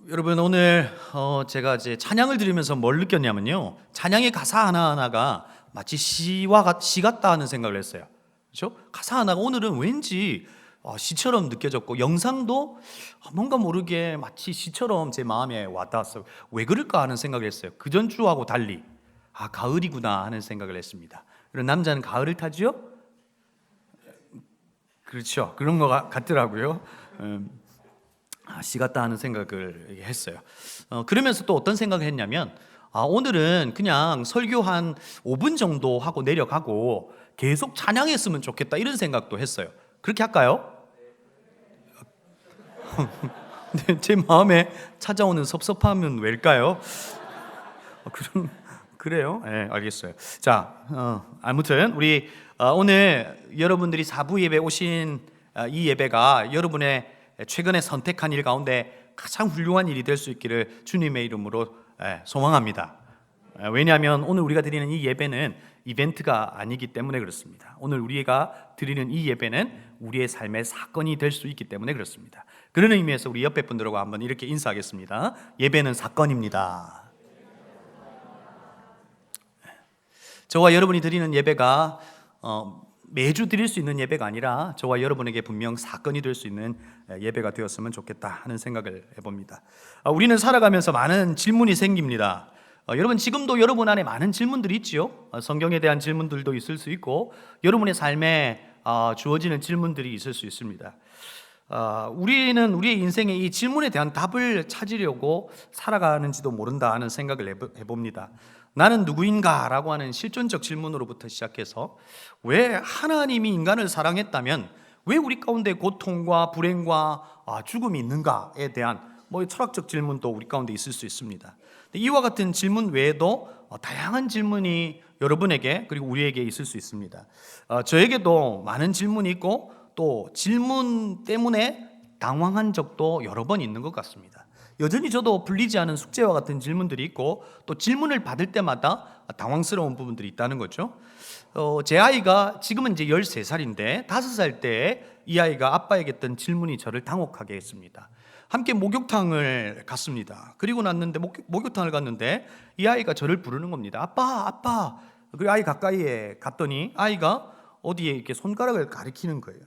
여러분 오늘 제가 이제 찬양을 들으면서 뭘 느꼈냐면요, 찬양의 가사 하나하나가 마치 시 같다 하는 생각을 했어요. 그렇죠? 가사 하나가 오늘은 왠지 시처럼 느껴졌고, 영상도 뭔가 모르게 마치 시처럼 제 마음에 와닿았어요. 왜 그럴까 하는 생각을 했어요. 그 전주하고 달리 가을이구나 하는 생각을 했습니다. 그런 남자는 가을을 타죠? 그렇죠. 그런 것 같더라고요. 시 같다 하는 생각을 했어요. 그러면서 또 어떤 생각을 했냐면, 오늘은 그냥 설교 한 5분 정도 하고 내려가고 계속 찬양했으면 좋겠다 이런 생각도 했어요. 그렇게 할까요? 네, 제 마음에 찾아오는 섭섭함은 왜일까요? 그래요? 네, 알겠어요. 자, 아무튼 우리 오늘 여러분들이 사부 예배 오신 이 예배가 여러분의 최근에 선택한 일 가운데 가장 훌륭한 일이 될 수 있기를 주님의 이름으로 소망합니다. 왜냐하면 오늘 우리가 드리는 이 예배는 이벤트가 아니기 때문에 그렇습니다. 오늘 우리가 드리는 이 예배는 우리의 삶의 사건이 될 수 있기 때문에 그렇습니다. 그런 의미에서 우리 옆에 분들하고 한번 이렇게 인사하겠습니다. 예배는 사건입니다. 저와 여러분이 드리는 예배가 매주 드릴 수 있는 예배가 아니라 저와 여러분에게 분명 사건이 될 수 있는 예배가 되었으면 좋겠다 하는 생각을 해봅니다. 우리는 살아가면서 많은 질문이 생깁니다. 여러분 지금도 여러분 안에 많은 질문들이 있지요. 성경에 대한 질문들도 있을 수 있고 여러분의 삶에 주어지는 질문들이 있을 수 있습니다. 우리는 우리의 인생에 이 질문에 대한 답을 찾으려고 살아가는지도 모른다 하는 생각을 해봅니다. 나는 누구인가? 라고 하는 실존적 질문으로부터 시작해서 왜 하나님이 인간을 사랑했다면 왜 우리 가운데 고통과 불행과 죽음이 있는가에 대한 철학적 질문도 우리 가운데 있을 수 있습니다. 이와 같은 질문 외에도 다양한 질문이 여러분에게 그리고 우리에게 있을 수 있습니다. 저에게도 많은 질문이 있고 또 질문 때문에 당황한 적도 여러 번 있는 것 같습니다. 여전히 저도 풀리지 않은 숙제와 같은 질문들이 있고 또 질문을 받을 때마다 당황스러운 부분들이 있다는 거죠. 제 아이가 지금은 이제 13살인데 5살 때 이 아이가 아빠에게 했던 질문이 저를 당혹하게 했습니다. 함께 목욕탕을 갔습니다. 그리고 났는데 목욕탕을 갔는데 이 아이가 저를 부르는 겁니다. 아빠, 아빠. 그 아이 가까이에 갔더니 아이가 어디에 이렇게 손가락을 가리키는 거예요.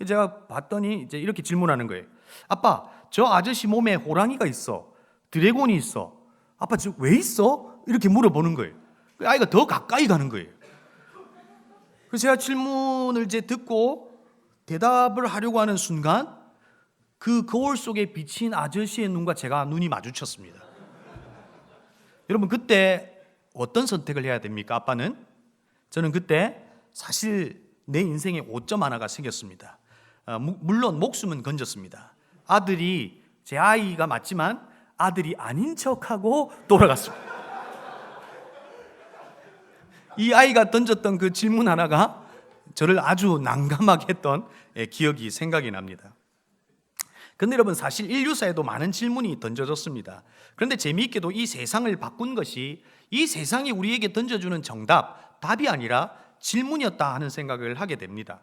제가 봤더니 이제 이렇게 질문하는 거예요. 아빠, 저 아저씨 몸에 호랑이가 있어. 드래곤이 있어. 아빠, 저 왜 있어? 이렇게 물어보는 거예요. 아이가 더 가까이 가는 거예요. 그래서 제가 질문을 이제 듣고 대답을 하려고 하는 순간 그 거울 속에 비친 아저씨의 눈과 제가 눈이 마주쳤습니다. 여러분 그때 어떤 선택을 해야 됩니까? 아빠는? 저는 그때 사실 내 인생에 오점 하나가 생겼습니다. 물론 목숨은 건졌습니다. 아들이 제 아이가 맞지만 아들이 아닌 척하고 돌아갔습니다. 이 아이가 던졌던 그 질문 하나가 저를 아주 난감하게 했던 기억이 생각이 납니다. 그런데 여러분 사실 인류사에도 많은 질문이 던져졌습니다. 그런데 재미있게도 이 세상을 바꾼 것이 이 세상이 우리에게 던져주는 정답, 답이 아니라 질문이었다 하는 생각을 하게 됩니다.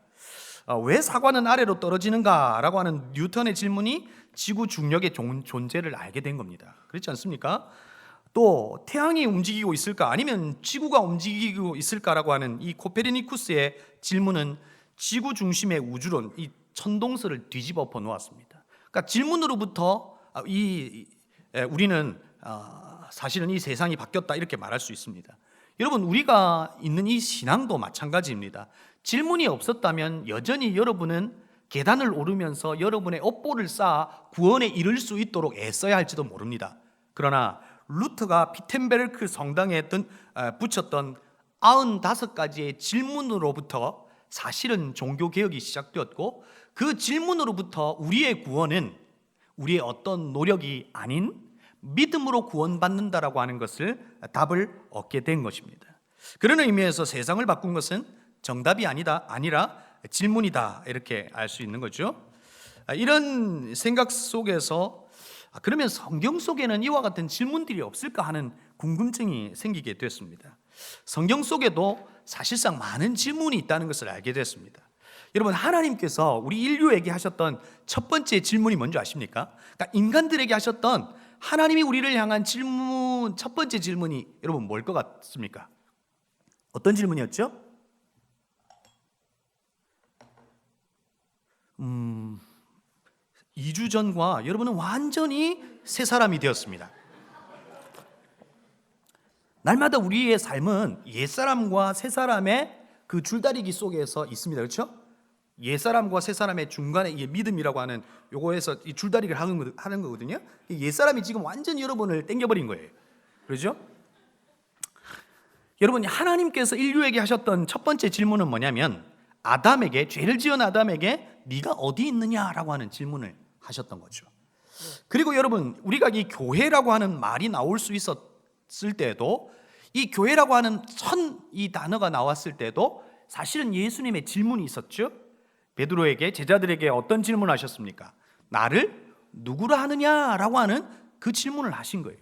왜 사과는 아래로 떨어지는가? 라고 하는 뉴턴의 질문이 지구 중력의 존재를 알게 된 겁니다. 그렇지 않습니까? 또 태양이 움직이고 있을까? 아니면 지구가 움직이고 있을까라고 하는 이 코페르니쿠스의 질문은 지구 중심의 우주론, 이 천동설을 뒤집어 엎어 놓았습니다. 그러니까 질문으로부터 우리는 사실은 이 세상이 바뀌었다 이렇게 말할 수 있습니다. 여러분 우리가 있는 이 신앙도 마찬가지입니다. 질문이 없었다면 여전히 여러분은 계단을 오르면서 여러분의 업보를 쌓아 구원에 이를 수 있도록 애써야 할지도 모릅니다. 그러나 루터가 피텐베르크 성당에 붙였던 95가지의 질문으로부터 사실은 종교개혁이 시작되었고 그 질문으로부터 우리의 구원은 우리의 어떤 노력이 아닌 믿음으로 구원받는다라고 하는 것을 답을 얻게 된 것입니다. 그런 의미에서 세상을 바꾼 것은 정답이 아니라 질문이다 이렇게 알 수 있는 거죠. 이런 생각 속에서 그러면 성경 속에는 이와 같은 질문들이 없을까 하는 궁금증이 생기게 됐습니다. 성경 속에도 사실상 많은 질문이 있다는 것을 알게 됐습니다. 여러분, 하나님께서 우리 인류에게 하셨던 첫 번째 질문이 뭔지 아십니까? 그러니까 인간들에게 하셨던 하나님이 우리를 향한 질문, 첫 번째 질문이 여러분 뭘 것 같습니까? 어떤 질문이었죠? 2주 전과 여러분은 완전히 새 사람이 되었습니다. 날마다 우리의 삶은 옛사람과 새사람의 그 줄다리기 속에서 있습니다. 그렇죠? 옛사람과 새사람의 중간에 이 믿음이라고 하는 요거에서 이 줄다리기를 하는 거거든요. 옛사람이 지금 완전히 여러분을 땡겨버린 거예요. 그렇죠? 여러분, 하나님께서 인류에게 하셨던 첫 번째 질문은 뭐냐면 아담에게, 죄를 지은 아담에게 네가 어디 있느냐라고 하는 질문을 하셨던 거죠. 그리고 여러분, 우리가 이 교회라고 하는 말이 나올 수 있었을 때도, 이 교회라고 하는 이 단어가 나왔을 때도 사실은 예수님의 질문이 있었죠. 베드로에게, 제자들에게 어떤 질문을 하셨습니까? 나를 누구라 하느냐라고 하는 그 질문을 하신 거예요.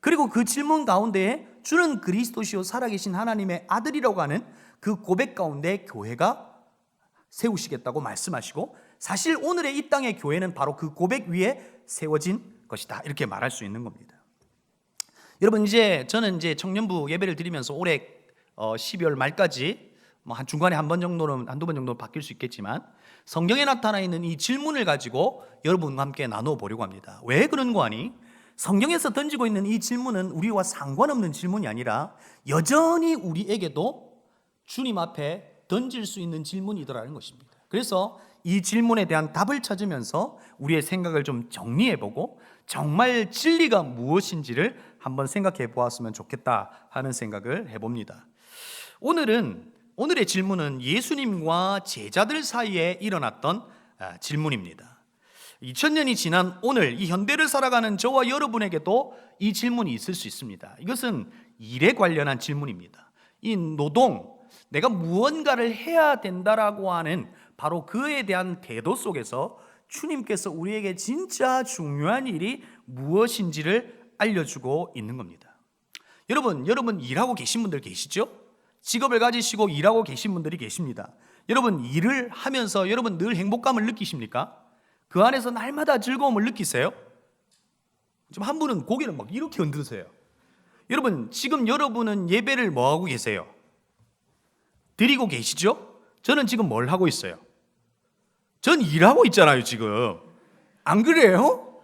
그리고 그 질문 가운데에 주는 그리스도시요 살아계신 하나님의 아들이라고 하는 그 고백 가운데 교회가 세우시겠다고 말씀하시고, 사실 오늘의 이 땅의 교회는 바로 그 고백 위에 세워진 것이다, 이렇게 말할 수 있는 겁니다. 여러분, 저는 청년부 예배를 드리면서 올해 12월 말까지 한 중간에 한두 번 정도는 바뀔 수 있겠지만 성경에 나타나 있는 이 질문을 가지고 여러분과 함께 나누어 보려고 합니다. 왜 그런 거 아니? 성경에서 던지고 있는 이 질문은 우리와 상관없는 질문이 아니라 여전히 우리에게도 주님 앞에 던질 수 있는 질문이더라는 것입니다. 그래서 이 질문에 대한 답을 찾으면서 우리의 생각을 좀 정리해보고 정말 진리가 무엇인지를 한번 생각해 보았으면 좋겠다 하는 생각을 해봅니다. 오늘의 질문은 예수님과 제자들 사이에 일어났던 질문입니다. 2000년이 지난 오늘 이 현대를 살아가는 저와 여러분에게도 이 질문이 있을 수 있습니다. 이것은 일에 관련한 질문입니다. 이 노동, 내가 무언가를 해야 된다라고 하는 바로 그에 대한 태도 속에서 주님께서 우리에게 진짜 중요한 일이 무엇인지를 알려주고 있는 겁니다. 여러분 일하고 계신 분들 계시죠? 직업을 가지시고 일하고 계신 분들이 계십니다. 여러분, 일을 하면서 여러분 늘 행복감을 느끼십니까? 그 안에서 날마다 즐거움을 느끼세요? 지금 한 분은 고개를 막 이렇게 흔드세요. 여러분, 지금 여러분은 예배를 뭐 하고 계세요? 드리고 계시죠? 저는 지금 뭘 하고 있어요? 전 일하고 있잖아요, 지금. 안 그래요?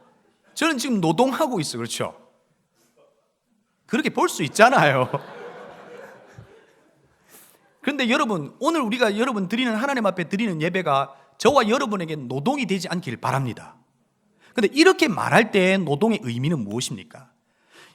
저는 지금 노동하고 있어요. 그렇죠? 그렇게 볼 수 있잖아요. 그런데 여러분, 오늘 우리가 여러분 드리는, 하나님 앞에 드리는 예배가 저와 여러분에게 노동이 되지 않길 바랍니다. 그런데 이렇게 말할 때 노동의 의미는 무엇입니까?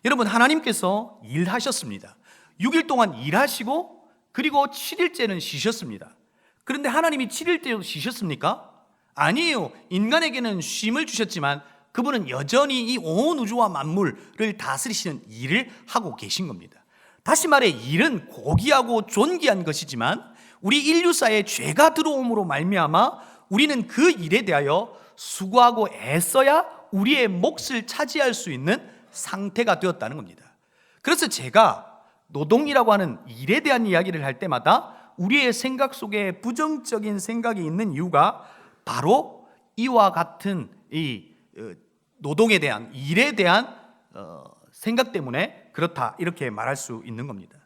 여러분, 하나님께서 일하셨습니다. 6일 동안 일하시고 그리고 7일째는 쉬셨습니다. 그런데 하나님이 7일째도 쉬셨습니까? 아니에요. 인간에게는 쉼을 주셨지만 그분은 여전히 이 온 우주와 만물을 다스리시는 일을 하고 계신 겁니다. 다시 말해, 일은 고귀하고 존귀한 것이지만 우리 인류사에 죄가 들어옴으로 말미암아 우리는 그 일에 대하여 수고하고 애써야 우리의 몫을 차지할 수 있는 상태가 되었다는 겁니다. 그래서 제가 노동이라고 하는 일에 대한 이야기를 할 때마다 우리의 생각 속에 부정적인 생각이 있는 이유가 바로 이와 같은 이 노동에 대한, 일에 대한 생각 때문에 그렇다, 이렇게 말할 수 있는 겁니다.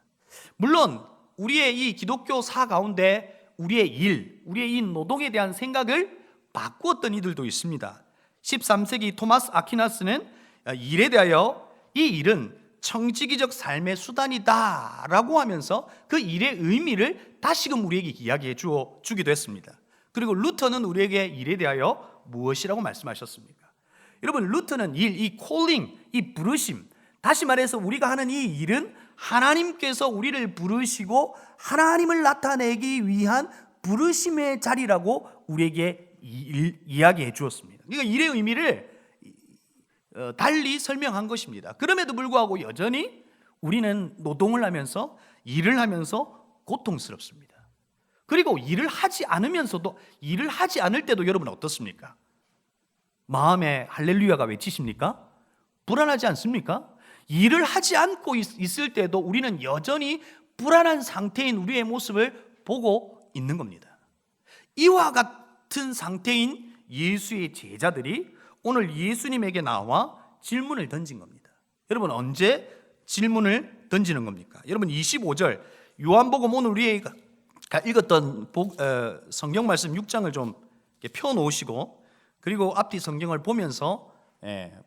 물론 우리의 이 기독교사 가운데 우리의 일, 우리의 이 노동에 대한 생각을 바꾸었던 이들도 있습니다. 13세기 토마스 아퀴나스는 일에 대하여 이 일은 청지기적 삶의 수단이다 라고 하면서 그 일의 의미를 다시금 우리에게 이야기해 주기도 했습니다. 그리고 루터는 우리에게 일에 대하여 무엇이라고 말씀하셨습니까? 여러분, 루터는 일, 이 콜링, 이 부르심, 다시 말해서 우리가 하는 이 일은 하나님께서 우리를 부르시고 하나님을 나타내기 위한 부르심의 자리라고 우리에게 이야기해 주었습니다. 그러니까 일의 의미를 달리 설명한 것입니다. 그럼에도 불구하고 여전히 우리는 노동을 하면서, 일을 하면서 고통스럽습니다. 그리고 일을 하지 않으면서도, 일을 하지 않을 때도 여러분 어떻습니까? 마음에 할렐루야가 외치십니까? 불안하지 않습니까? 일을 하지 않고 있을 때도 우리는 여전히 불안한 상태인 우리의 모습을 보고 있는 겁니다. 이와 같은 상태인 예수의 제자들이 오늘 예수님에게 나와 질문을 던진 겁니다. 여러분, 언제 질문을 던지는 겁니까? 여러분, 25절 요한복음, 오늘 우리가 읽었던 성경 말씀 6장을 좀 펴놓으시고, 그리고 앞뒤 성경을 보면서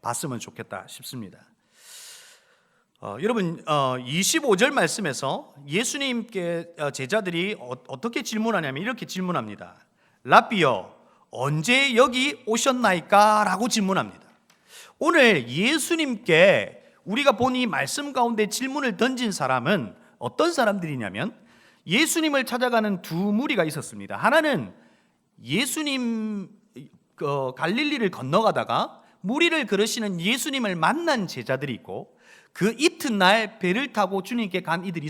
봤으면 좋겠다 싶습니다. 여러분, 25절 말씀에서 예수님께 제자들이 어떻게 질문하냐면 이렇게 질문합니다. 라비여, 언제 여기 오셨나이까? 라고 질문합니다. 오늘 예수님께 우리가 본 이 말씀 가운데 질문을 던진 사람은 어떤 사람들이냐면 예수님을 찾아가는 두 무리가 있었습니다. 하나는 예수님 갈릴리를 건너가다가 무리를 걸으시는 예수님을 만난 제자들이 있고, 그 이튿날 배를 타고 주님께 간 이들이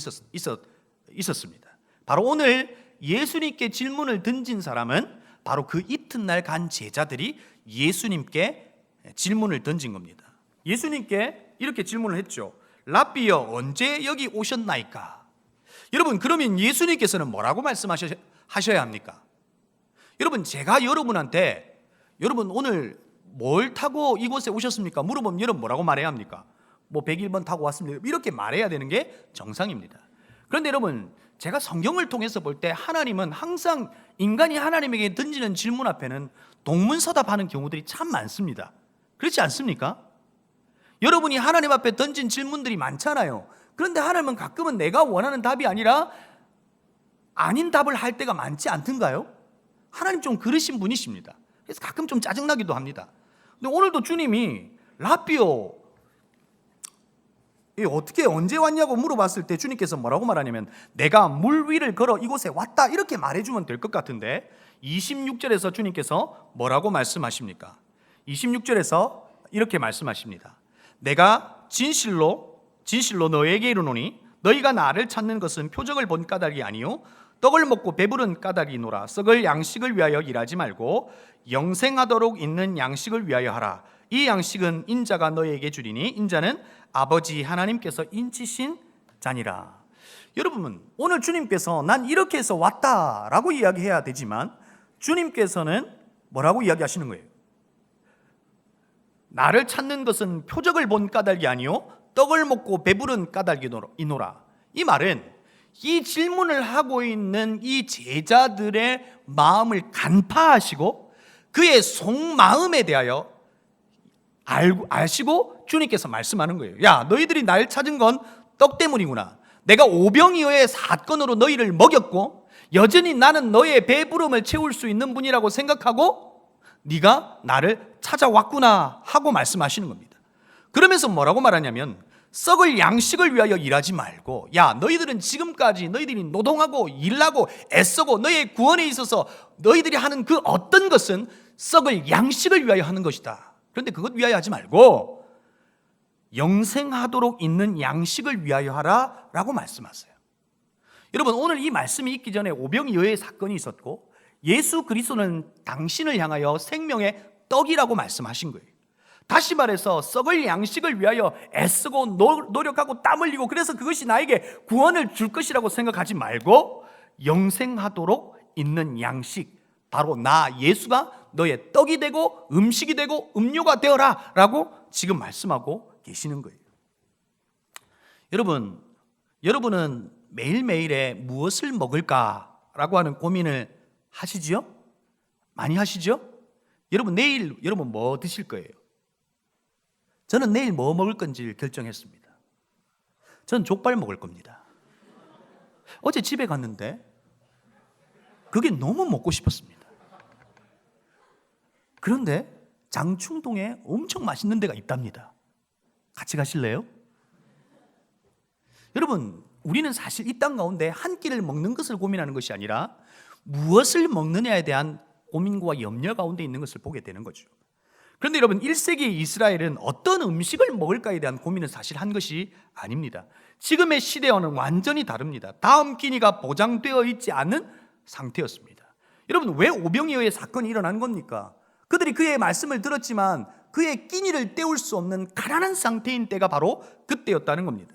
있었습니다. 바로 오늘 예수님께 질문을 던진 사람은 바로 그 이튿날 간 제자들이 예수님께 질문을 던진 겁니다. 예수님께 이렇게 질문을 했죠. 라비여, 언제 여기 오셨나이까? 여러분, 그러면 예수님께서는 뭐라고 말씀하셔야 합니까? 여러분, 제가 여러분한테 여러분 오늘 뭘 타고 이곳에 오셨습니까? 물어보면 여러분 뭐라고 말해야 합니까? 뭐 101번 타고 왔습니다. 이렇게 말해야 되는 게 정상입니다. 그런데 여러분, 제가 성경을 통해서 볼 때 하나님은 항상 인간이 하나님에게 던지는 질문 앞에는 동문서답하는 경우들이 참 많습니다. 그렇지 않습니까? 여러분이 하나님 앞에 던진 질문들이 많잖아요. 그런데 하나님은 가끔은 내가 원하는 답이 아니라 아닌 답을 할 때가 많지 않던가요? 하나님 좀 그러신 분이십니다. 그래서 가끔 좀 짜증나기도 합니다. 근데 오늘도 주님이 라비오, 어떻게 언제 왔냐고 물어봤을 때 주님께서 뭐라고 말하냐면 내가 물 위를 걸어 이곳에 왔다, 이렇게 말해주면 될 것 같은데 26절에서 주님께서 뭐라고 말씀하십니까? 26절에서 이렇게 말씀하십니다. 내가 진실로 너에게 이르노니 너희가 나를 찾는 것은 표적을 본 까닭이 아니요 떡을 먹고 배부른 까닭이노라. 썩을 양식을 위하여 일하지 말고 영생하도록 있는 양식을 위하여 하라. 이 양식은 인자가 너희에게 주리니 인자는 아버지 하나님께서 인치신 자니라. 여러분, 오늘 주님께서 난 이렇게 해서 왔다라고 이야기해야 되지만 주님께서는 뭐라고 이야기하시는 거예요? 나를 찾는 것은 표적을 본 까닭이 아니요 떡을 먹고 배부른 까닭이노라. 이 말은 이 질문을 하고 있는 이 제자들의 마음을 간파하시고 그의 속마음에 대하여 아시고 주님께서 말씀하는 거예요. 야, 너희들이 날 찾은 건 떡 때문이구나. 내가 오병이어의 사건으로 너희를 먹였고 여전히 나는 너의 배부름을 채울 수 있는 분이라고 생각하고 네가 나를 찾아왔구나 하고 말씀하시는 겁니다. 그러면서 뭐라고 말하냐면 썩을 양식을 위하여 일하지 말고, 야, 너희들은 지금까지 너희들이 노동하고 일하고 애쓰고 너희의 구원에 있어서 너희들이 하는 그 어떤 것은 썩을 양식을 위하여 하는 것이다. 그런데 그것 위하여 하지 말고 영생하도록 있는 양식을 위하여 하라 라고 말씀하세요. 여러분, 오늘 이 말씀이 있기 전에 오병이어의 사건이 있었고 예수 그리스도는 당신을 향하여 생명의 떡이라고 말씀하신 거예요. 다시 말해서 썩을 양식을 위하여 애쓰고 노력하고 땀 흘리고 그래서 그것이 나에게 구원을 줄 것이라고 생각하지 말고 영생하도록 있는 양식, 바로 나 예수가 너의 떡이 되고 음식이 되고 음료가 되어라 라고 지금 말씀하고 계시는 거예요. 여러분은 매일매일에 무엇을 먹을까라고 하는 고민을 하시지요? 많이 하시죠? 내일 뭐 드실 거예요? 저는 내일 뭐 먹을 건지 결정했습니다. 저는 족발 먹을 겁니다. 어제 집에 갔는데 그게 너무 먹고 싶었습니다. 그런데 장충동에 엄청 맛있는 데가 있답니다. 같이 가실래요? 여러분, 우리는 사실 이 땅 가운데 한 끼를 먹는 것을 고민하는 것이 아니라 무엇을 먹느냐에 대한 고민과 염려 가운데 있는 것을 보게 되는 거죠. 그런데 여러분, 1세기 이스라엘은 어떤 음식을 먹을까에 대한 고민은 사실 한 것이 아닙니다. 지금의 시대와는 완전히 다릅니다. 다음 끼니가 보장되어 있지 않은 상태였습니다. 여러분, 왜 오병이어의 사건이 일어난 겁니까? 그들이 그의 말씀을 들었지만 그의 끼니를 때울 수 없는 가난한 상태인 때가 바로 그때였다는 겁니다.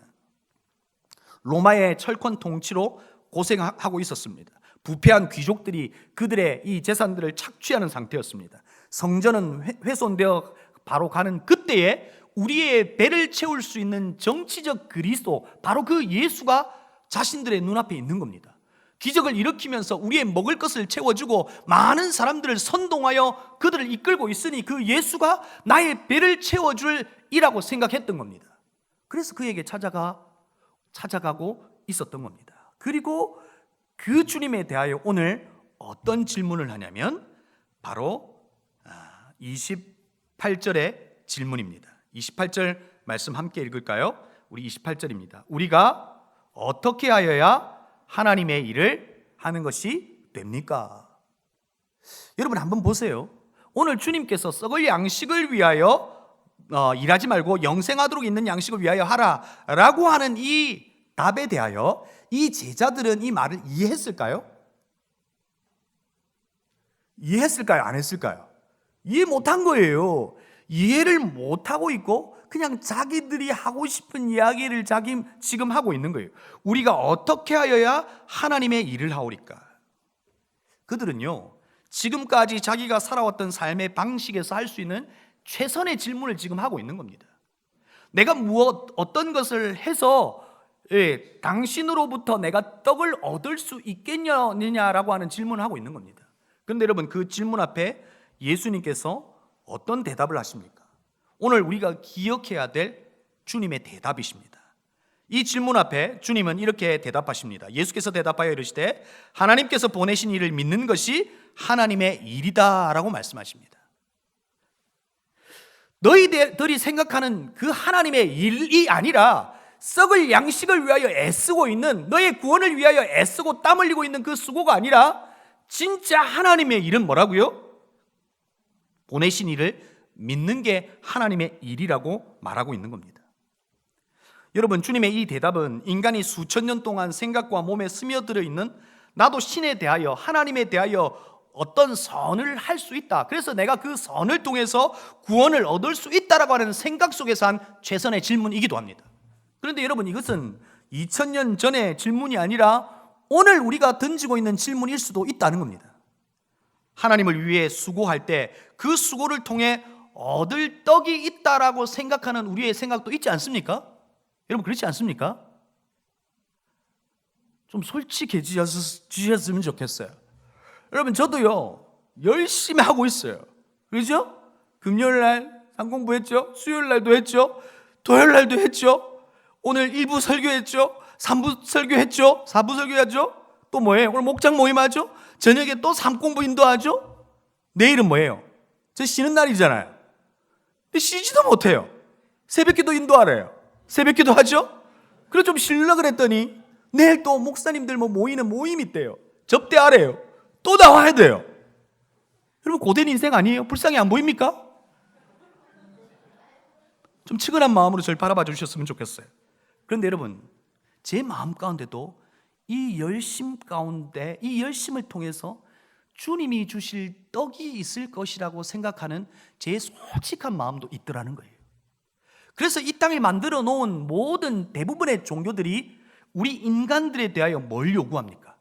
로마의 철권 통치로 고생하고 있었습니다. 부패한 귀족들이 그들의 이 재산들을 착취하는 상태였습니다. 성전은 훼손되어 바로 가는 그때에 우리의 배를 채울 수 있는 정치적 그리스도, 바로 그 예수가 자신들의 눈앞에 있는 겁니다. 기적을 일으키면서 우리의 먹을 것을 채워주고 많은 사람들을 선동하여 그들을 이끌고 있으니 그 예수가 나의 배를 채워줄 이라고 생각했던 겁니다. 그래서 그에게 찾아가고 있었던 겁니다. 그리고 그 주님에 대하여 오늘 어떤 질문을 하냐면 바로 28절의 질문입니다. 28절 말씀 함께 읽을까요? 우리 28절입니다. 우리가 어떻게 하여야 하나님의 일을 하는 것이 됩니까? 여러분 한번 보세요. 오늘 주님께서 썩을 양식을 위하여 일하지 말고 영생하도록 있는 양식을 위하여 하라라고 하는 이 답에 대하여 이 제자들은 이 말을 이해했을까요? 이해했을까요? 안 했을까요? 이해 못한 거예요. 이해를 못하고 있고 그냥 자기들이 하고 싶은 이야기를 지금 하고 있는 거예요. 우리가 어떻게 하여야 하나님의 일을 하오리까? 그들은요, 지금까지 자기가 살아왔던 삶의 방식에서 할 수 있는 최선의 질문을 지금 하고 있는 겁니다. 내가 어떤 것을 해서 당신으로부터 내가 떡을 얻을 수 있겠느냐라고 하는 질문을 하고 있는 겁니다. 그런데 여러분, 그 질문 앞에 예수님께서 어떤 대답을 하십니까? 오늘 우리가 기억해야 될 주님의 대답이십니다. 이 질문 앞에 주님은 이렇게 대답하십니다. 예수께서 대답하여 이르시되 하나님께서 보내신 이를 믿는 것이 하나님의 일이다 라고 말씀하십니다. 너희들이 생각하는 그 하나님의 일이 아니라 썩을 양식을 위하여 애쓰고 있는, 너의 구원을 위하여 애쓰고 땀 흘리고 있는 그 수고가 아니라 진짜 하나님의 일은 뭐라고요? 보내신 이를 믿는 게 하나님의 일이라고 말하고 있는 겁니다. 여러분, 주님의 이 대답은 인간이 수천 년 동안 생각과 몸에 스며들어 있는 나도 신에 대하여, 하나님에 대하여 어떤 선을 할 수 있다, 그래서 내가 그 선을 통해서 구원을 얻을 수 있다라고 하는 생각 속에서 한 최선의 질문이기도 합니다. 그런데 여러분, 이것은 2000년 전의 질문이 아니라 오늘 우리가 던지고 있는 질문일 수도 있다는 겁니다. 하나님을 위해 수고할 때 그 수고를 통해 얻을 떡이 있다라고 생각하는 우리의 생각도 있지 않습니까? 여러분, 그렇지 않습니까? 좀 솔직해지셨으면 좋겠어요. 여러분, 저도요 열심히 하고 있어요. 그렇죠? 금요일날 상공부했죠, 수요일날도 했죠, 토요일날도 했죠, 오늘 1부 설교했죠, 3부 설교했죠, 4부 설교하죠, 또 뭐예요? 오늘 목장 모임하죠, 저녁에 또 삼공부 인도하죠, 내일은 뭐예요? 저 쉬는 날이잖아요. 근데 쉬지도 못해요. 새벽기도 인도하래요. 새벽기도 하죠? 그래서 좀 쉬려고 그랬더니 내일 또 목사님들 모이는 모임이 있대요. 접대하래요. 또 나와야 돼요. 여러분, 고된 인생 아니에요? 불쌍히 안 보입니까? 좀 측은한 마음으로 저를 바라봐 주셨으면 좋겠어요. 그런데 여러분, 제 마음 가운데도 이 열심 가운데, 이 열심을 통해서 주님이 주실 떡이 있을 것이라고 생각하는 제 솔직한 마음도 있더라는 거예요. 그래서 이 땅에 만들어 놓은 모든 대부분의 종교들이 우리 인간들에 대하여 뭘 요구합니까?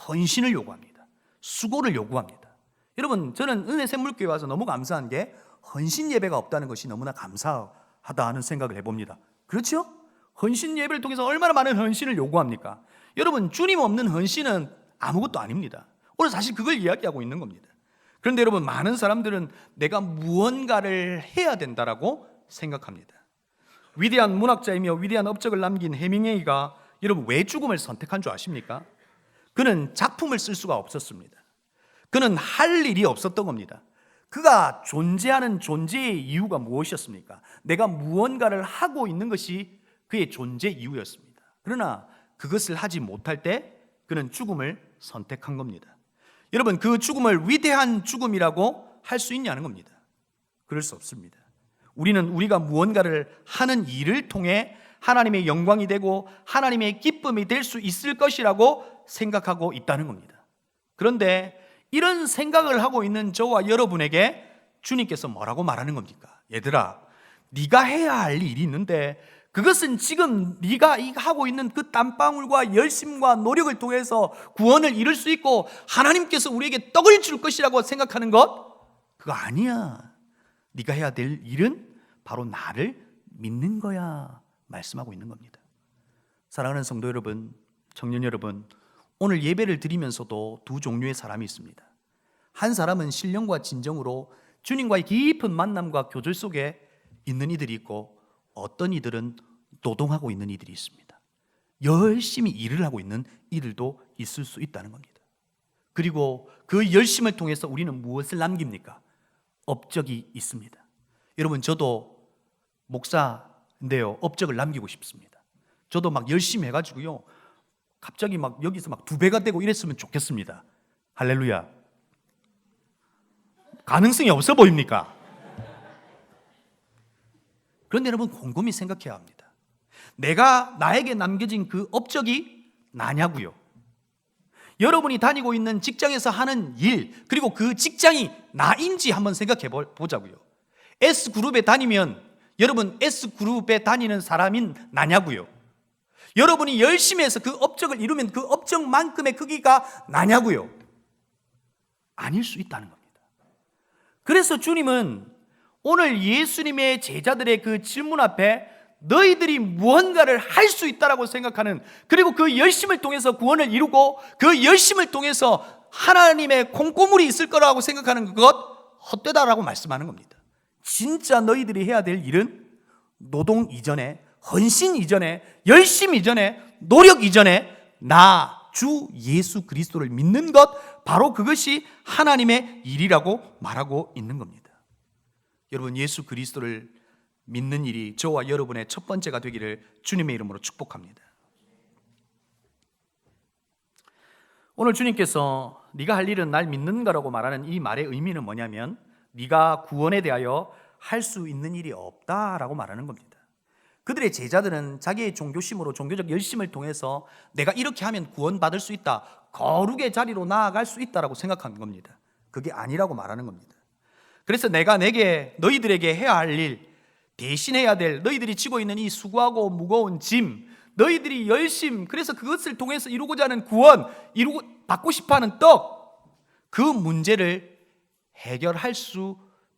헌신을 요구합니다. 수고를 요구합니다. 여러분, 저는 은혜샘물교회 와서 너무 감사한 게 헌신 예배가 없다는 것이 너무나 감사하다 하는 생각을 해봅니다. 그렇죠? 헌신 예배를 통해서 얼마나 많은 헌신을 요구합니까? 여러분, 주님 없는 헌신은 아무것도 아닙니다. 오늘 사실 그걸 이야기하고 있는 겁니다. 그런데 여러분, 많은 사람들은 내가 무언가를 해야 된다라고 생각합니다. 위대한 문학자이며 위대한 업적을 남긴 해밍웨이가 여러분 왜 죽음을 선택한 줄 아십니까? 그는 작품을 쓸 수가 없었습니다. 그는 할 일이 없었던 겁니다. 그가 존재하는 존재의 이유가 무엇이었습니까? 내가 무언가를 하고 있는 것이 그의 존재 이유였습니다. 그러나 그것을 하지 못할 때 그는 죽음을 선택한 겁니다. 여러분, 그 죽음을 위대한 죽음이라고 할 수 있냐는 겁니다. 그럴 수 없습니다. 우리는 우리가 무언가를 하는 일을 통해 하나님의 영광이 되고 하나님의 기쁨이 될 수 있을 것이라고 생각하고 있다는 겁니다. 그런데 이런 생각을 하고 있는 저와 여러분에게 주님께서 뭐라고 말하는 겁니까? 얘들아, 네가 해야 할 일이 있는데 그것은 지금 네가 하고 있는 그 땀방울과 열심과 노력을 통해서 구원을 이룰 수 있고 하나님께서 우리에게 떡을 줄 것이라고 생각하는 것, 그거 아니야. 네가 해야 될 일은 바로 나를 믿는 거야 말씀하고 있는 겁니다. 사랑하는 성도 여러분, 청년 여러분, 오늘 예배를 드리면서도 두 종류의 사람이 있습니다. 한 사람은 신령과 진정으로 주님과의 깊은 만남과 교절 속에 있는 이들이 있고, 어떤 이들은 노동하고 있는 이들이 있습니다. 열심히 일을 하고 있는 이들도 있을 수 있다는 겁니다. 그리고 그 열심을 통해서 우리는 무엇을 남깁니까? 업적이 있습니다. 여러분, 저도 목사인데요, 업적을 남기고 싶습니다. 저도 막 열심히 해가지고요, 갑자기 막 여기서 막 2배가 되고 이랬으면 좋겠습니다. 할렐루야. 가능성이 없어 보입니까? 그런데 여러분, 곰곰이 생각해야 합니다. 내가 나에게 남겨진 그 업적이 나냐고요. 여러분이 다니고 있는 직장에서 하는 일, 그리고 그 직장이 나인지 한번 생각해 보자고요. S그룹에 다니면 여러분 S그룹에 다니는 사람인 나냐고요. 여러분이 열심히 해서 그 업적을 이루면 그 업적만큼의 크기가 나냐고요. 아닐 수 있다는 겁니다. 그래서 주님은 오늘 예수님의 제자들의 그 질문 앞에 너희들이 무언가를 할 수 있다라고 생각하는, 그리고 그 열심을 통해서 구원을 이루고 그 열심을 통해서 하나님의 콩고물이 있을 거라고 생각하는 그것 헛되다라고 말씀하는 겁니다. 진짜 너희들이 해야 될 일은 노동 이전에, 헌신 이전에, 열심 이전에, 노력 이전에 나 주 예수 그리스도를 믿는 것, 바로 그것이 하나님의 일이라고 말하고 있는 겁니다. 여러분, 예수 그리스도를 믿는 일이 저와 여러분의 첫 번째가 되기를 주님의 이름으로 축복합니다. 오늘 주님께서 네가 할 일은 날 믿는가라고 말하는 이 말의 의미는 뭐냐면, 네가 구원에 대하여 할 수 있는 일이 없다라고 말하는 겁니다. 그들의 제자들은 자기의 종교심으로, 종교적 열심을 통해서 내가 이렇게 하면 구원받을 수 있다, 거룩의 자리로 나아갈 수 있다라고 생각한 겁니다. 그게 아니라고 말하는 겁니다. 그래서 내가 너희들에게 해야 할 일, 대신해야 될, 너희들이 지고 있는 이 수고하고 무거운 짐, 너희들이 그래서 그것을 통해서 이루고자 하는 구원, 받고 싶어하는 떡, 그 문제를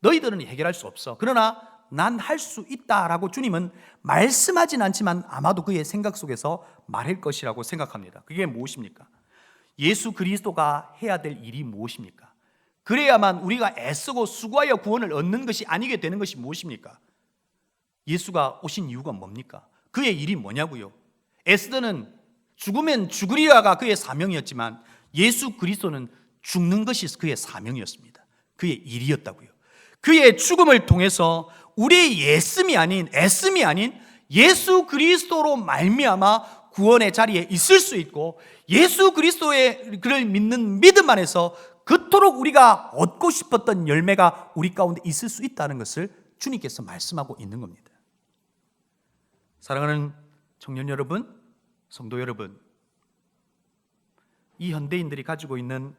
너희들은 해결할 수 없어. 그러나 난 할 수 있다라고 주님은 말씀하진 않지만 아마도 그의 생각 속에서 말할 것이라고 생각합니다. 그게 무엇입니까? 예수 그리스도가 해야 될 일이 무엇입니까? 그래야만 우리가 애쓰고 수고하여 구원을 얻는 것이 아니게 되는 것이 무엇입니까? 예수가 오신 이유가 뭡니까? 그의 일이 뭐냐고요? 에스더는 죽으면 죽으리라가 그의 사명이었지만 예수 그리스도는 죽는 것이 그의 사명이었습니다. 그의 일이었다고요. 그의 죽음을 통해서 우리의 애씀이 아닌 예수 그리스도로 말미암아 구원의 자리에 있을 수 있고, 예수 그리스도의 그를 믿는 믿음 안에서 그토록 우리가 얻고 싶었던 열매가 우리 가운데 있을 수 있다는 것을 주님께서 말씀하고 있는 겁니다. 사랑하는 청년 여러분, 성도 여러분, 이 현대인들이 가지고 있는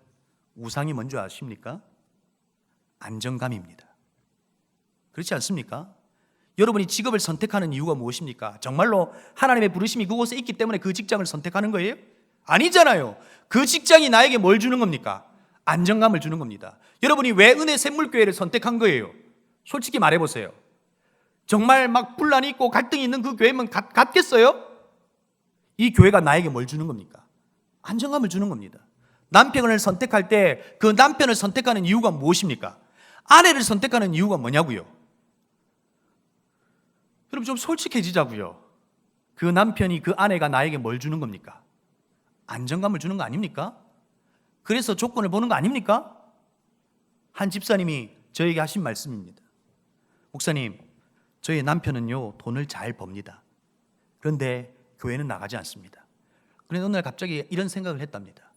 우상이 뭔지 아십니까? 안정감입니다. 그렇지 않습니까? 여러분이 직업을 선택하는 이유가 무엇입니까? 정말로 하나님의 부르심이 그곳에 있기 때문에 그 직장을 선택하는 거예요? 아니잖아요. 그 직장이 나에게 뭘 주는 겁니까? 안정감을 주는 겁니다. 여러분이 왜 은혜 샘물교회를 선택한 거예요? 솔직히 말해보세요. 정말 막 분란이 있고 갈등이 있는 그 교회면 같겠어요? 이 교회가 나에게 뭘 주는 겁니까? 안정감을 주는 겁니다. 남편을 선택할 때 그 남편을 선택하는 이유가 무엇입니까? 아내를 선택하는 이유가 뭐냐고요? 여러분, 좀 솔직해지자고요. 그 남편이, 그 아내가 나에게 뭘 주는 겁니까? 안정감을 주는 거 아닙니까? 그래서 조건을 보는 거 아닙니까? 한 집사님이 저에게 하신 말씀입니다. 목사님, 저희 남편은요 돈을 잘 법니다. 그런데 교회는 나가지 않습니다. 그런데 어느 날 갑자기 이런 생각을 했답니다.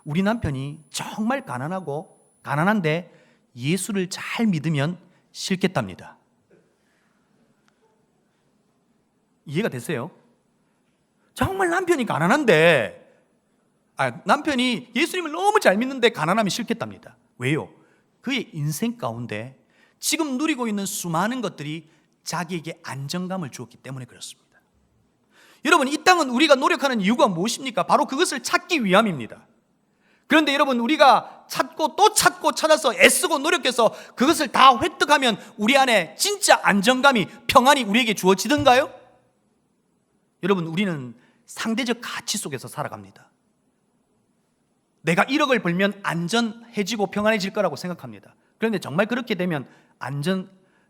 우리 남편이 정말 가난한데 예수를 잘 믿으면 싫겠답니다. 이해가 되세요? 정말 남편이 가난한데, 남편이 예수님을 너무 잘 믿는데 가난하면 싫겠답니다. 왜요? 그의 인생 가운데 지금 누리고 있는 수많은 것들이 자기에게 안정감을 주었기 때문에 그렇습니다. 여러분, 이 땅은 우리가 노력하는 이유가 무엇입니까? 바로 그것을 찾기 위함입니다. 그런데 여러분, 우리가 찾고 또 찾고 찾아서 애쓰고 노력해서 그것을 다 획득하면 우리 안에 진짜 안정감이, 평안이 우리에게 주어지던가요? 여러분, 우리는 상대적 가치 속에서 살아갑니다. 내가 1억을 벌면 안전해지고 평안해질 거라고 생각합니다. 그런데 정말 그렇게 되면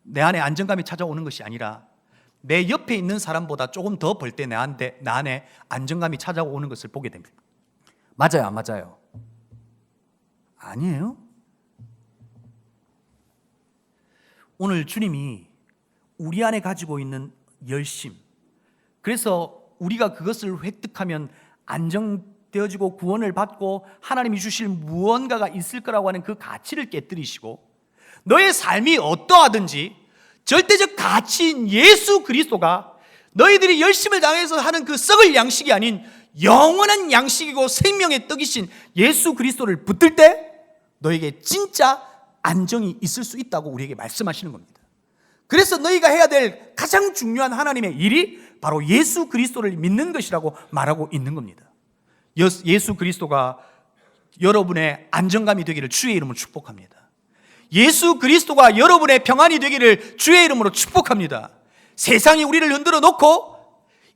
내 안에 안정감이 찾아오는 것이 아니라 내 옆에 있는 사람보다 조금 더 벌 때 내 안에 안정감이 찾아오는 것을 보게 됩니다. 맞아요, 안 맞아요? 아니에요? 오늘 주님이 우리 안에 가지고 있는 열심, 그래서 우리가 그것을 획득하면 안정되어지고 구원을 받고 하나님이 주실 무언가가 있을 거라고 하는 그 가치를 깨뜨리시고, 너의 삶이 어떠하든지 절대적 가치인 예수 그리스도가 너희들이 열심을 당해서 하는 그 썩을 양식이 아닌 영원한 양식이고 생명의 떡이신 예수 그리스도를 붙들 때 너에게 진짜 안정이 있을 수 있다고 우리에게 말씀하시는 겁니다. 그래서 너희가 해야 될 가장 중요한 하나님의 일이 바로 예수 그리스도를 믿는 것이라고 말하고 있는 겁니다. 예수 그리스도가 여러분의 안정감이 되기를 주의 이름으로 축복합니다. 예수 그리스도가 여러분의 평안이 되기를 주의 이름으로 축복합니다. 세상이 우리를 흔들어 놓고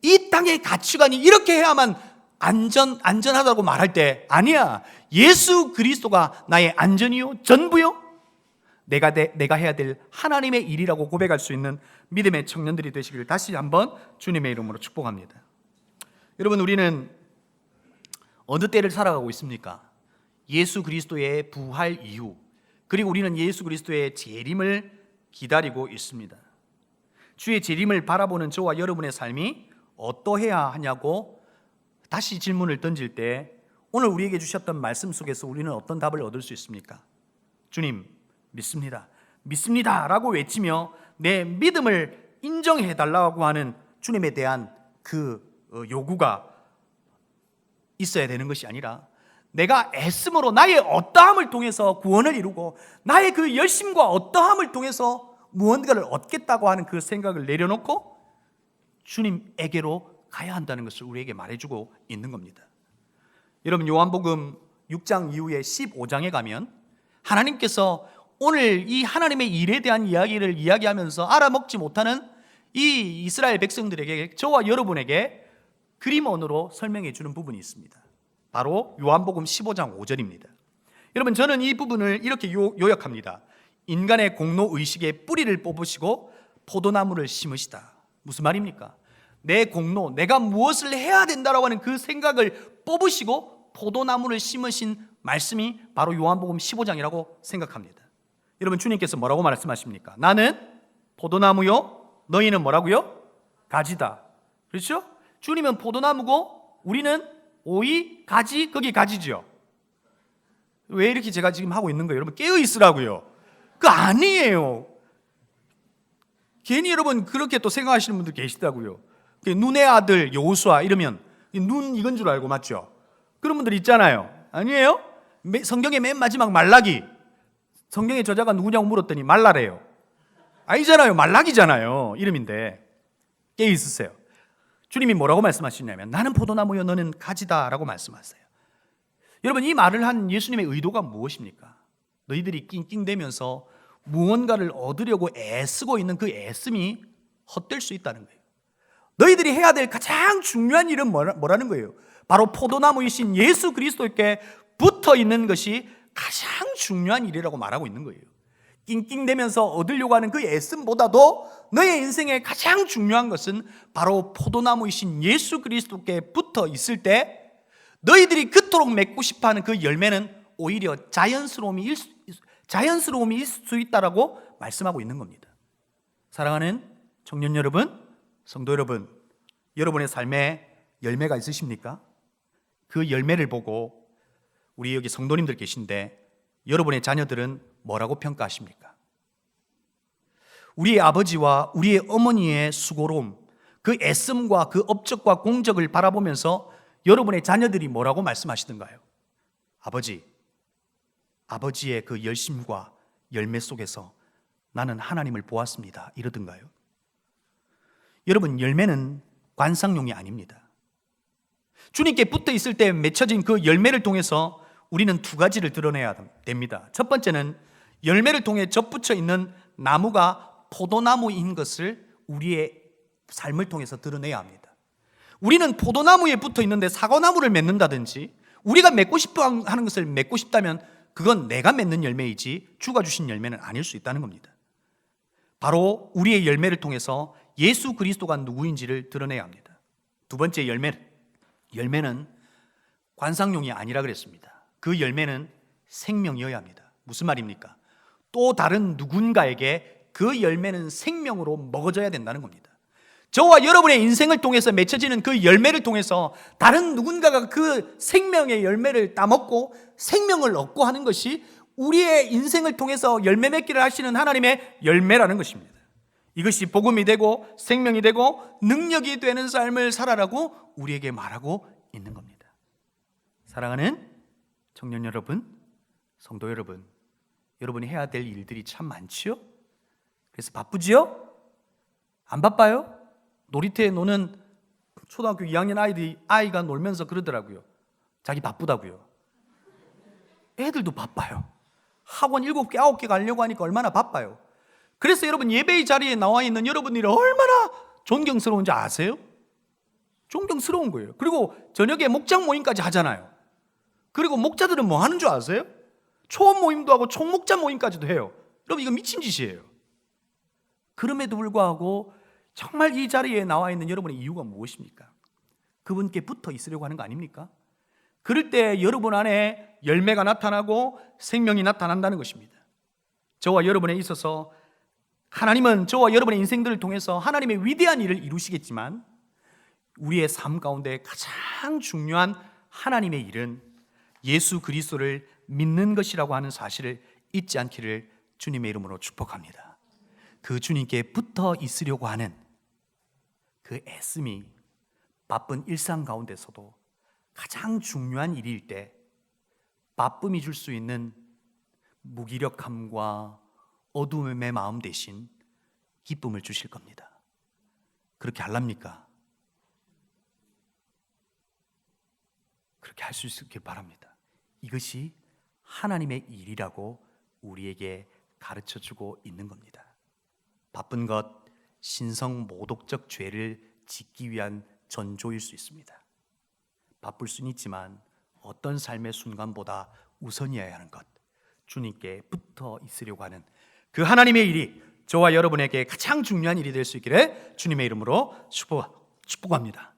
이 땅의 가치관이 이렇게 해야만 안전하다고 말할 때, 아니야, 예수 그리스도가 나의 안전이요 전부요, 내가 해야 될 하나님의 일이라고 고백할 수 있는 믿음의 청년들이 되시기를 다시 한번 주님의 이름으로 축복합니다. 여러분, 우리는 어느 때를 살아가고 있습니까? 예수 그리스도의 부활 이후, 그리고 우리는 예수 그리스도의 재림을 기다리고 있습니다. 주의 재림을 바라보는 저와 여러분의 삶이 어떠해야 하냐고 다시 질문을 던질 때, 오늘 우리에게 주셨던 말씀 속에서 우리는 어떤 답을 얻을 수 있습니까? 주님, 믿습니다. 믿습니다 라고 외치며 내 믿음을 인정해 달라고 하는 주님에 대한 그 요구가 있어야 되는 것이 아니라, 내가 애씀으로 나의 어떠함을 통해서 구원을 이루고 나의 그 열심과 어떠함을 통해서 무언가를 얻겠다고 하는 그 생각을 내려놓고 주님에게로 가야 한다는 것을 우리에게 말해주고 있는 겁니다. 여러분, 요한복음 6장 이후에 15장에 가면 하나님께서 오늘 이 하나님의 일에 대한 이야기를 이야기하면서 알아먹지 못하는 이 이스라엘 백성들에게, 저와 여러분에게 그림 언어로 설명해 주는 부분이 있습니다. 바로 요한복음 15장 5절입니다. 여러분, 저는 이 부분을 이렇게 요약합니다. 인간의 공로의식의 뿌리를 뽑으시고 포도나무를 심으시다. 무슨 말입니까? 내 공로, 내가 무엇을 해야 된다라고 하는 그 생각을 뽑으시고 포도나무를 심으신 말씀이 바로 요한복음 15장이라고 생각합니다. 여러분, 주님께서 뭐라고 말씀하십니까? 나는 포도나무요, 너희는 뭐라고요? 가지다. 그렇죠? 주님은 포도나무고 우리는 오이, 가지, 거기 가지죠. 왜 이렇게 제가 지금 하고 있는 거예요? 여러분, 깨어 있으라고요. 그거 아니에요. 괜히 여러분 그렇게 또 생각하시는 분들 계시다고요. 눈의 아들 여호수아 이러면 눈 이건 줄 알고, 맞죠? 그런 분들 있잖아요. 아니에요? 성경의 맨 마지막 말라기, 성경의 저자가 누구냐고 물었더니 말라래요. 아니잖아요. 말라기잖아요. 이름인데. 깨어 있으세요. 주님이 뭐라고 말씀하시냐면 나는 포도나무요 너는 가지다 라고 말씀하세요. 여러분, 이 말을 한 예수님의 의도가 무엇입니까? 너희들이 낑낑대면서 무언가를 얻으려고 애쓰고 있는 그 애씀이 헛될 수 있다는 거예요. 너희들이 해야 될 가장 중요한 일은 뭐라는 거예요? 바로 포도나무이신 예수 그리스도께 붙어 있는 것이 가장 중요한 일이라고 말하고 있는 거예요. 낑낑대면서 얻으려고 하는 그 애씀보다도 너의 인생의 가장 중요한 것은 바로 포도나무이신 예수 그리스도께 붙어 있을 때 너희들이 그토록 맺고 싶어하는 그 열매는 오히려 자연스러움이 있을 수 있다라고 말씀하고 있는 겁니다. 사랑하는 청년 여러분, 성도 여러분, 여러분의 삶에 열매가 있으십니까? 그 열매를 보고 우리 여기 성도님들 계신데 여러분의 자녀들은 뭐라고 평가하십니까? 우리의 아버지와 우리의 어머니의 수고로움, 그 애씀과 그 업적과 공적을 바라보면서 여러분의 자녀들이 뭐라고 말씀하시던가요? 아버지의 그 열심과 열매 속에서 나는 하나님을 보았습니다, 이러던가요? 여러분, 열매는 관상용이 아닙니다. 주님께 붙어 있을 때 맺혀진 그 열매를 통해서 우리는 두 가지를 드러내야 됩니다. 첫 번째는 열매를 통해 접붙여 있는 나무가 포도나무인 것을 우리의 삶을 통해서 드러내야 합니다. 우리는 포도나무에 붙어 있는데 사과나무를 맺는다든지 우리가 맺고 싶어 하는 것을 맺고 싶다면 그건 내가 맺는 열매이지 주가 주신 열매는 아닐 수 있다는 겁니다. 바로 우리의 열매를 통해서 예수 그리스도가 누구인지를 드러내야 합니다. 두 번째 열매는 관상용이 아니라 그랬습니다. 그 열매는 생명이어야 합니다. 무슨 말입니까? 또 다른 누군가에게 그 열매는 생명으로 먹어져야 된다는 겁니다. 저와 여러분의 인생을 통해서 맺혀지는 그 열매를 통해서 다른 누군가가 그 생명의 열매를 따먹고 생명을 얻고 하는 것이 우리의 인생을 통해서 열매 맺기를 하시는 하나님의 열매라는 것입니다. 이것이 복음이 되고 생명이 되고 능력이 되는 삶을 살아라고 우리에게 말하고 있는 겁니다. 사랑하는 청년 여러분, 성도 여러분, 여러분이 해야 될 일들이 참 많지요? 그래서 바쁘지요? 안 바빠요? 놀이터에 노는 초등학교 2학년 아이가 놀면서 그러더라고요. 자기 바쁘다고요. 애들도 바빠요. 학원 7개, 9개 가려고 하니까 얼마나 바빠요. 그래서 여러분 예배의 자리에 나와 있는 여러분들이 얼마나 존경스러운지 아세요? 존경스러운 거예요. 그리고 저녁에 목장 모임까지 하잖아요. 그리고 목자들은 뭐 하는 줄 아세요? 초원 모임도 하고 총목자 모임까지도 해요. 여러분 이거 미친 짓이에요. 그럼에도 불구하고 정말 이 자리에 나와 있는 여러분의 이유가 무엇입니까? 그분께 붙어 있으려고 하는 거 아닙니까? 그럴 때 여러분 안에 열매가 나타나고 생명이 나타난다는 것입니다. 저와 여러분에 있어서 하나님은 저와 여러분의 인생들을 통해서 하나님의 위대한 일을 이루시겠지만 우리의 삶 가운데 가장 중요한 하나님의 일은 예수 그리스도를 믿는 것이라고 하는 사실을 잊지 않기를 주님의 이름으로 축복합니다. 그 주님께 붙어 있으려고 하는 그 애씀이 바쁜 일상 가운데서도 가장 중요한 일일 때 바쁨이 줄 수 있는 무기력함과 어두움의 마음 대신 기쁨을 주실 겁니다. 그렇게 하랍니까? 그렇게 할 수 있길 바랍니다. 이것이 하나님의 일이라고 우리에게 가르쳐주고 있는 겁니다. 바쁜 것, 신성 모독적 죄를 짓기 위한 전조일 수 있습니다. 바쁠 수는 있지만 어떤 삶의 순간보다 우선이어야 하는 것, 주님께 붙어 있으려고 하는 그 하나님의 일이 저와 여러분에게 가장 중요한 일이 될 수 있기를 주님의 이름으로 축복합니다.